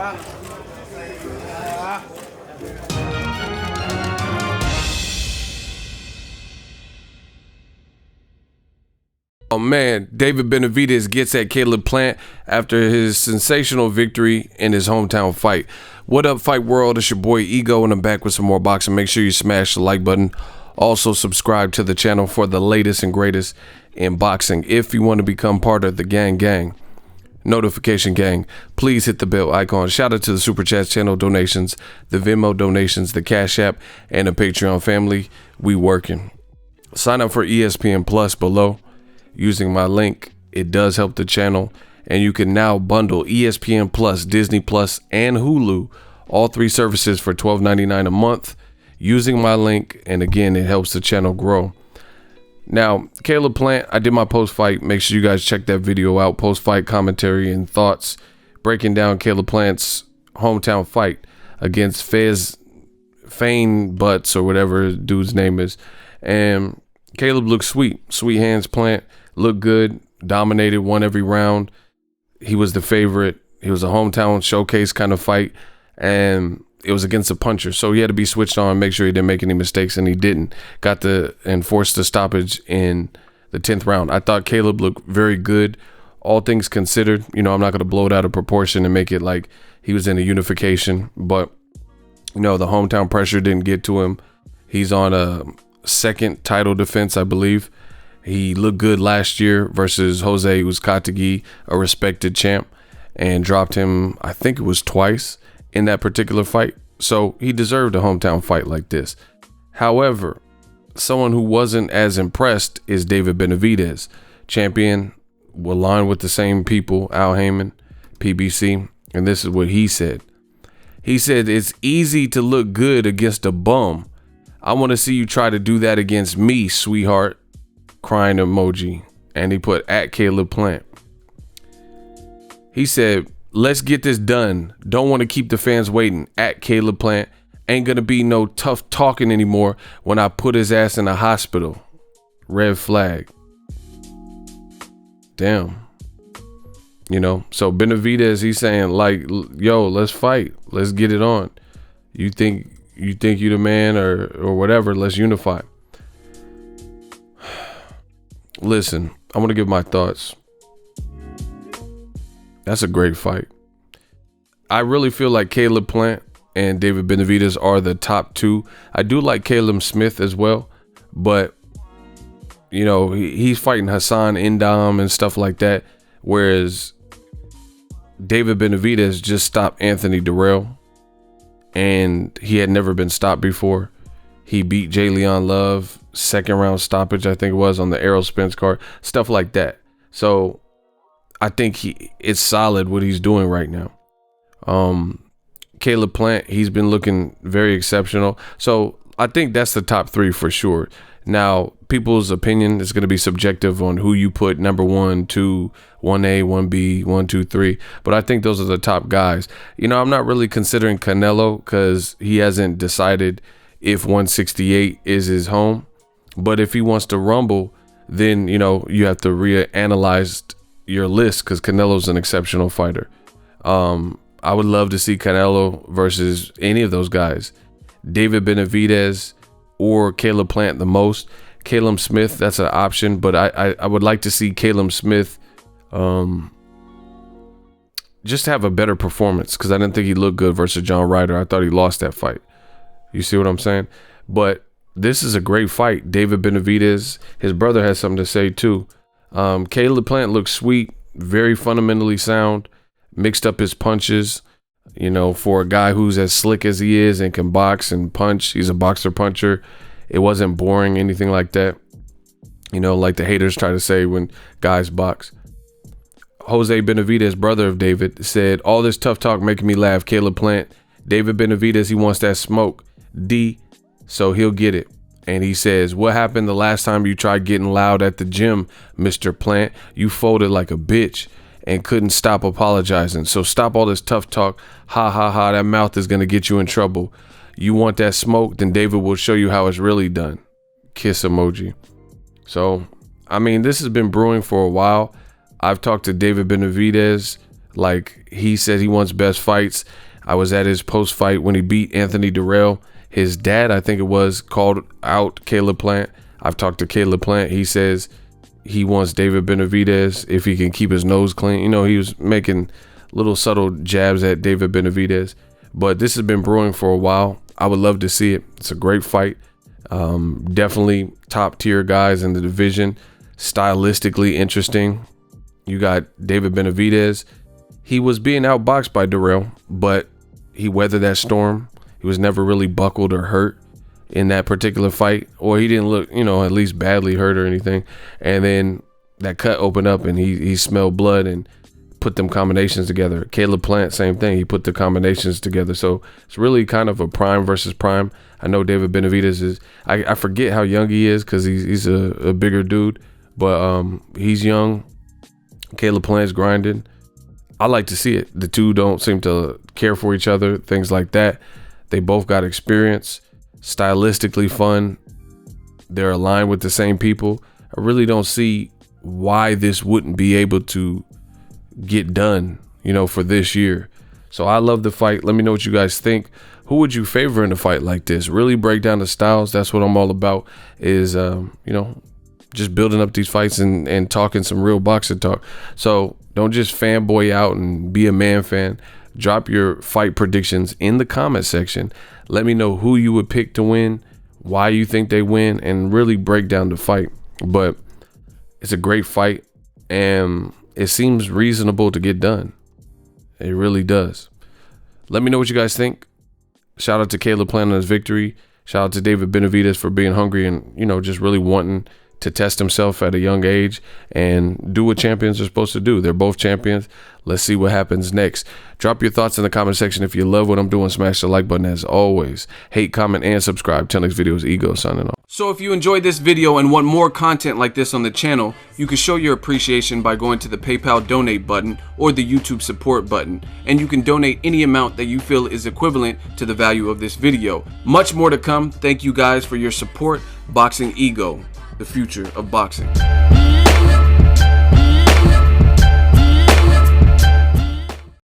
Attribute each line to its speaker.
Speaker 1: Oh man, David Benavidez gets at Caleb Plant after his sensational victory in his hometown fight. What up, Fight World? It's your boy Ego, and I'm back with some more boxing. Make sure you smash the like button. Also subscribe to the channel for the latest and greatest in boxing. If you want to become part of the gang, notification gang, please hit the bell icon. Shout out to the Super Chat channel donations, the Venmo donations, the Cash App, and the Patreon family. We working. Sign up for ESPN Plus below. Using my link, it does help the channel, and you can now bundle ESPN Plus, Disney Plus, and Hulu, all three services for $12.99 a month using my link, and again, it helps the channel grow. Now, Caleb Plant, I did my post-fight. Make sure you guys check that video out, post-fight commentary and thoughts, breaking down Caleb Plant's hometown fight against Fane Butts, or whatever dude's name is, and Caleb looked sweet hands. Plant looked good, dominated, won every round. He was the favorite. It was a hometown showcase kind of fight, and it was against a puncher, so he had to be switched on, make sure he didn't make any mistakes, and he didn't. Got to enforce the stoppage in the 10th round. I thought Caleb looked very good, all things considered. You know, I'm not going to blow it out of proportion and make it like he was in a unification, but, you know, the hometown pressure didn't get to him. He's on a second title defense, I believe. He looked good last year versus Jose Uzcategui, a respected champ, and dropped him, I think it was twice in that particular fight. So he deserved a hometown fight like this. However, someone who wasn't as impressed is David Benavidez. Champion, aligned with the same people, Al Heyman, PBC, and this is what he said. He said, "It's easy to look good against a bum. I want to see you try to do that against me, sweetheart." Crying emoji. And he put at Caleb Plant. He said, "Let's get this done. Don't want to keep the fans waiting. At Caleb Plant. Ain't gonna be no tough talking anymore when I put his ass in a hospital." Red flag. Damn. You know, so Benavidez, he's saying like, yo, let's fight. Let's get it on. You think you the man or whatever, let's unify. Listen, I'm going to give my thoughts. That's a great fight. I really feel like Caleb Plant and David Benavidez are the top two. I do like Caleb Smith as well, but, you know, he's fighting Hassan Indam and stuff like that, whereas David Benavidez just stopped Anthony Durrell, and he had never been stopped before. He beat Jalen Love, second round stoppage, I think it was, on the Errol Spence card, stuff like that. So I think it's solid what he's doing right now. Caleb Plant, he's been looking very exceptional. So I think that's the top three for sure. Now, people's opinion is going to be subjective on who you put number 1, 2, 1A, 1B, 1, 2, 3. But I think those are the top guys. You know, I'm not really considering Canelo because he hasn't decided if 168 is his home. But if he wants to rumble, then, you know, you have to reanalyze your list because Canelo's an exceptional fighter. I would love to see Canelo versus any of those guys. David Benavidez or Caleb Plant the most. Caleb Smith, that's an option, but I would like to see Caleb Smith just have a better performance because I didn't think he looked good versus John Ryder. I thought he lost that fight. You see what I'm saying? But this is a great fight. David Benavidez, his brother has something to say too. Caleb Plant looks sweet, very fundamentally sound, mixed up his punches. You know, for a guy who's as slick as he is and can box and punch, he's a boxer puncher. It wasn't boring, anything like that. You know, like the haters try to say when guys box. Jose Benavidez, brother of David, said, "All this tough talk making me laugh. Caleb Plant, David Benavidez, he wants that smoke. So he'll get it." And he says, "What happened the last time you tried getting loud at the gym, Mr. Plant? You folded like a bitch and couldn't stop apologizing. So stop all this tough talk. Ha ha ha, that mouth is going to get you in trouble. You want that smoke? Then David will show you how it's really done." Kiss emoji. So, I mean, this has been brewing for a while. I've talked to David Benavidez Like, he said he wants best fights. I was at his post fight when he beat Anthony Dirrell. His dad, I think it was, called out Caleb Plant. I've talked to Caleb Plant. He says he wants David Benavidez if he can keep his nose clean. You know, he was making little subtle jabs at David Benavidez, but this has been brewing for a while. I would love to see it. It's a great fight. Definitely top tier guys in the division. Stylistically interesting. You got David Benavidez. He was being outboxed by Dirrell, but he weathered that storm. He was never really buckled or hurt in that particular fight, or he didn't look, at least badly hurt or anything. And then that cut opened up and he smelled blood and put them combinations together. Caleb Plant, same thing. He put the combinations together. So it's really kind of a prime versus prime. I know David Benavidez is, I forget how young he is because he's a bigger dude, but he's young. Caleb Plant's grinding. I like to see it. The two don't seem to care for each other, things like that. They both got experience, stylistically fun. They're aligned with the same people. I really don't see why this wouldn't be able to get done, for this year. So I love the fight. Let me know what you guys think. Who would you favor in a fight like this? Really break down the styles. That's what I'm all about, is just building up these fights and talking some real boxing talk. So don't just fanboy out and be a man fan. Drop your fight predictions in the comment section. Let me know who you would pick to win, why you think they win, and really break down the fight. But it's a great fight, and it seems reasonable to get done. It really does. Let me know what you guys think. Shout out to Caleb Plant on his victory. Shout out to David Benavidez for being hungry and, just really wanting to test himself at a young age and do what champions are supposed to do. They're both champions. Let's see what happens next. Drop your thoughts in the comment section. If you love what I'm doing, smash the like button as always. Hate, comment, and subscribe. Till next video is Ego signing off.
Speaker 2: So if you enjoyed this video and want more content like this on the channel, you can show your appreciation by going to the PayPal donate button or the YouTube support button, and you can donate any amount that you feel is equivalent to the value of this video. Much more to come. Thank you guys for your support. Boxing Ego, the future of boxing.